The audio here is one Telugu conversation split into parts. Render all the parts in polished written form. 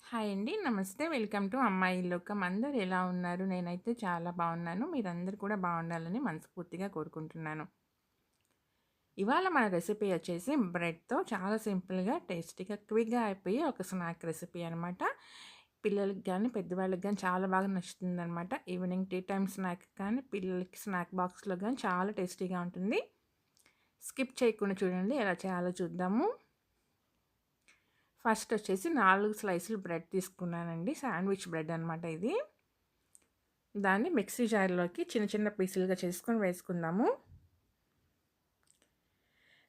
హాయ్ అండి. నమస్తే. వెల్కమ్ టు అమ్మాయి లోకం. అందరూ ఎలా ఉన్నారు? నేనైతే చాలా బాగున్నాను. మీరందరూ కూడా బాగుండాలని మనస్ఫూర్తిగా కోరుకుంటున్నాను. ఇవాళ మన రెసిపీ వచ్చేసి బ్రెడ్‌తో చాలా సింపుల్‌గా, టేస్టీగా, క్విక్‌గా అయిపోయే ఒక స్నాక్ రెసిపీ అనమాట. పిల్లలకి గానీ, పెద్దవాళ్ళకి గానీ చాలా బాగా నచ్చుతుందనమాట. ఈవినింగ్ టీ టైమ్ స్నాక్ కానీ, పిల్లలకి స్నాక్ బాక్స్‌లో గానీ చాలా టేస్టీగా ఉంటుంది. స్కిప్ చేయకుండా చూడండి ఎలా చేయాలో చూద్దాము. ఫస్ట్ వచ్చేసి 4 స్లైసులు బ్రెడ్ తీసుకున్నానండి. శాండ్విచ్ బ్రెడ్ అనమాట ఇది. దాన్ని మిక్సీ జార్‌లోకి చిన్న చిన్న పీసులుగా చేసుకొని వేసుకుందాము.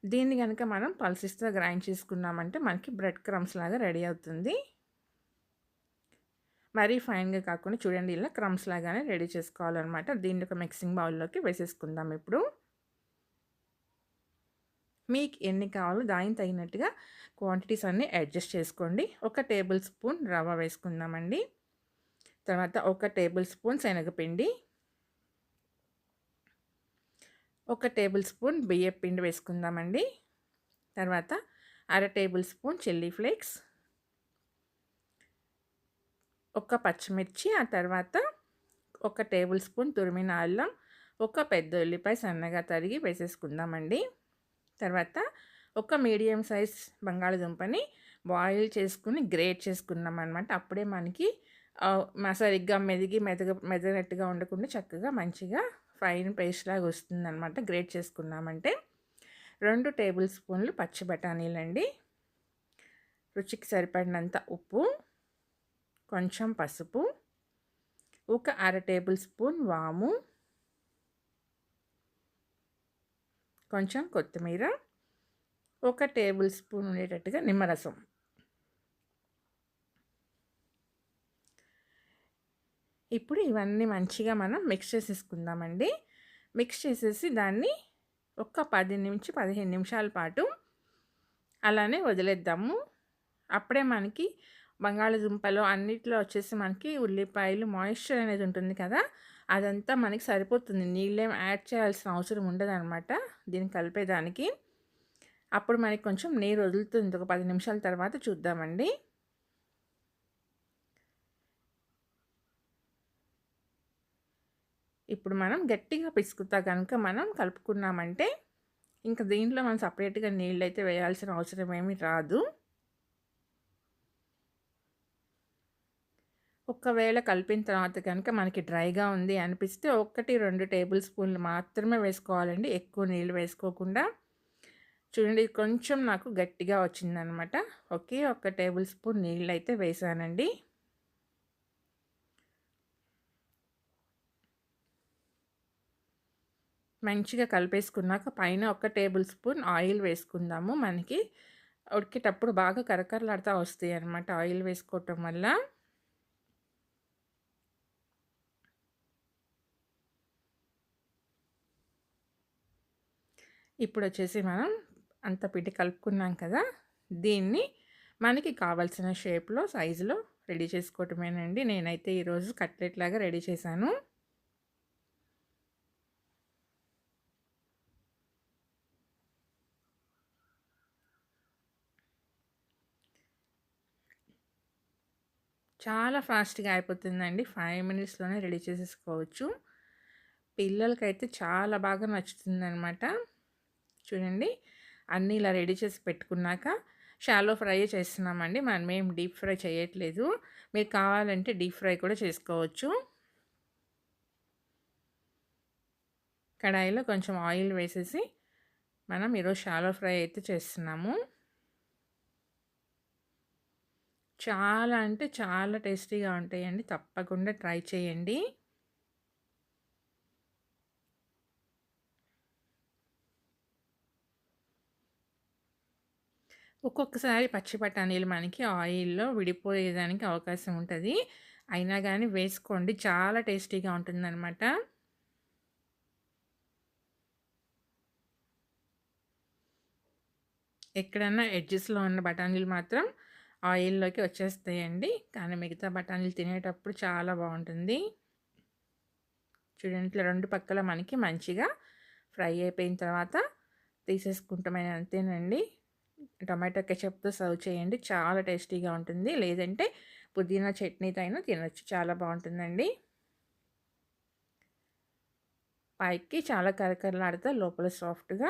దీన్ని గనక మనం పల్సెస్‌తో గ్రైండ్ చేసుకున్నామంటే మనకి బ్రెడ్ క్రమ్స్ లాగా రెడీ అవుతుంది. మరీ ఫైన్‌గా కాకుండా చూడండి ఇలా క్రమ్స్ లాగానే రెడీ చేసుకోవాలనమాట. దీన్ని ఒక మిక్సింగ్ బౌల్‌లోకి వేసేసుకుందాం ఇప్పుడు. మీకు ఎన్ని కావాలో దానికి తగినట్టుగా క్వాంటిటీస్ అన్నీ అడ్జస్ట్ చేసుకోండి. ఒక టేబుల్ స్పూన్ రవ్వ వేసుకుందామండి. తర్వాత ఒక టేబుల్ స్పూన్ శనగపిండి, ఒక టేబుల్ స్పూన్ బియ్యపు పిండి వేసుకుందామండి. తర్వాత అర టేబుల్ స్పూన్ చిల్లీ ఫ్లేక్స్, ఒక పచ్చిమిర్చి, ఆ తర్వాత ఒక టేబుల్ స్పూన్ తురిమిన అల్లం, ఒక పెద్ద ఉల్లిపాయ సన్నగా తరిగి వేసేసుకుందామండి. తర్వాత ఒక మీడియం సైజ్ బంగాళదుంపని బాయిల్ చేసుకుని గ్రేట్ చేసుకున్నాం అనమాట. అప్పుడే మనకి సరిగ్గా మెదగనట్టుగా ఉండకుండా చక్కగా మంచిగా ఫైన్ పేస్ట్ లాగా వస్తుందనమాట. గ్రేట్ చేసుకున్నామంటే 2 టేబుల్ స్పూన్లు పచ్చి బఠానీలండి, రుచికి సరిపడినంత ఉప్పు, కొంచెం పసుపు, ఒక అర టేబుల్ స్పూన్ వాము, కొంచెం కొత్తిమీర, ఒక టేబుల్ స్పూన్ ఉండేటట్టుగా నిమ్మరసం. ఇప్పుడు ఇవన్నీ మంచిగా మనం మిక్స్ చేసేసుకుందామండి. మిక్స్ చేసేసి దాన్ని ఒక 10-15 నిమిషాల పాటు అలానే వదిలేద్దాము. అప్పుడే మనకి బంగాళదుంపలో అన్నిట్లో వచ్చేసి మనకి ఉల్లిపాయలు మాయిశ్చర్ అనేది ఉంటుంది కదా, అదంతా మనకి సరిపోతుంది. నీళ్ళేం యాడ్ చేయాల్సిన అవసరం ఉండదనమాట దీన్ని కలిపేదానికి. అప్పుడు మనకి కొంచెం నీరు వదులుతుంది. ఒక 10 నిమిషాల తర్వాత చూద్దామండి. ఇప్పుడు మనం గట్టిగా పిసుకుతా కనుక మనం కలుపుకున్నామంటే ఇంక దీంట్లో మనం సపరేట్‌గా నీళ్ళైతే వేయాల్సిన అవసరం ఏమీ రాదు. ఒకవేళ కలిపిన తర్వాత కనుక మనకి డ్రైగా ఉంది అనిపిస్తే 1, 2 టేబుల్ స్పూన్లు మాత్రమే వేసుకోవాలండి. ఎక్కువ నీళ్ళు వేసుకోకుండా. చూడండి ఇది కొంచెం నాకు గట్టిగా వచ్చిందనమాట. ఒకే ఒక టేబుల్ స్పూన్ నీళ్ళైతే వేసానండి. మంచిగా కలిపేసుకున్నాక పైన ఒక టేబుల్ స్పూన్ ఆయిల్ వేసుకుందాము. మనకి ఉడికేటప్పుడు బాగా కరకరలాడుతా వస్తాయి అన్నమాట ఆయిల్ వేసుకోవటం వల్ల. ఇప్పుడొచ్చేసి మనం అంత పిండి కలుపుకున్నాం కదా, దీన్ని మనకి కావాల్సిన షేప్‌లో, సైజులో రెడీ చేసుకోవటమేనండి. నేనైతే ఈరోజు కట్లెట్ లాగా రెడీ చేశాను. చాలా ఫాస్ట్‌గా అయిపోతుందండి. 5 మినిట్స్‌లోనే రెడీ చేసేసుకోవచ్చు. పిల్లలకైతే చాలా బాగా నచ్చుతుందనమాట. చూడండి అన్నీ ఇలా రెడీ చేసి పెట్టుకున్నాక షాలో ఫ్రై చేస్తున్నామండి. మనమేం డీప్ ఫ్రై చేయట్లేదు. మీరు కావాలంటే డీప్ ఫ్రై కూడా చేసుకోవచ్చు. కడాయిలో కొంచెం ఆయిల్ వేసేసి మనం ఈరోజు షాలో ఫ్రై అయితే చేస్తున్నాము. చాలా అంటే చాలా టేస్టీగా ఉంటాయండి. తప్పకుండా ట్రై చేయండి. ఒక్కొక్కసారి పచ్చి బఠానీలు మనకి ఆయిల్‌లో విడిపోయేదానికి అవకాశం ఉంటది. అయినా గానీ వేసుకోండి. చాలా టేస్టీగా ఉంటుందనమాట. ఎక్కడన్నా ఎడ్జెస్‌లో ఉన్న బఠానీలు మాత్రం ఆయిల్‌లోకి వచ్చేస్తాయండి. కానీ మిగతా బఠానీలు తినేటప్పుడు చాలా బావుంటుంది. చూడండి ఇట్లా 2 పక్కల మనకి మంచిగా ఫ్రై అయిపోయిన తర్వాత తీసేసుకుంటామే అంతేనండి. టొమాటో కెచప్‌తో సర్వ్ చేయండి. చాలా టేస్టీగా ఉంటుంది. లేదంటే పుదీనా చట్నీతో అయినా తినొచ్చు. చాలా బాగుంటుందండి. పైకి చాలా కరకరలాడుతా లోపల సాఫ్ట్‌గా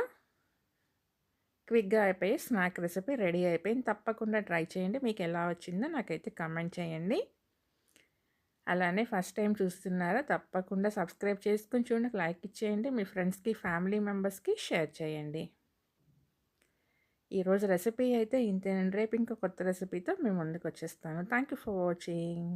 క్విక్‌గా అయిపోయే స్నాక్ రెసిపీ రెడీ అయిపోయింది. తప్పకుండా ట్రై చేయండి. మీకు ఎలా వచ్చిందో నాకైతే కామెంట్ చేయండి. అలానే ఫస్ట్ టైం చూస్తున్నారా? తప్పకుండా సబ్స్క్రైబ్ చేసుకొని చూడండి. లైక్ ఇచ్చేయండి. మీ ఫ్రెండ్స్‌కి, ఫ్యామిలీ మెంబర్స్‌కి షేర్ చేయండి. ఈరోజు రెసిపీ అయితే ఇంతేనండి. రేపు ఇంకో కొత్త రెసిపీతో మీ ముందుకు వచ్చేస్తాను. Thank you for watching.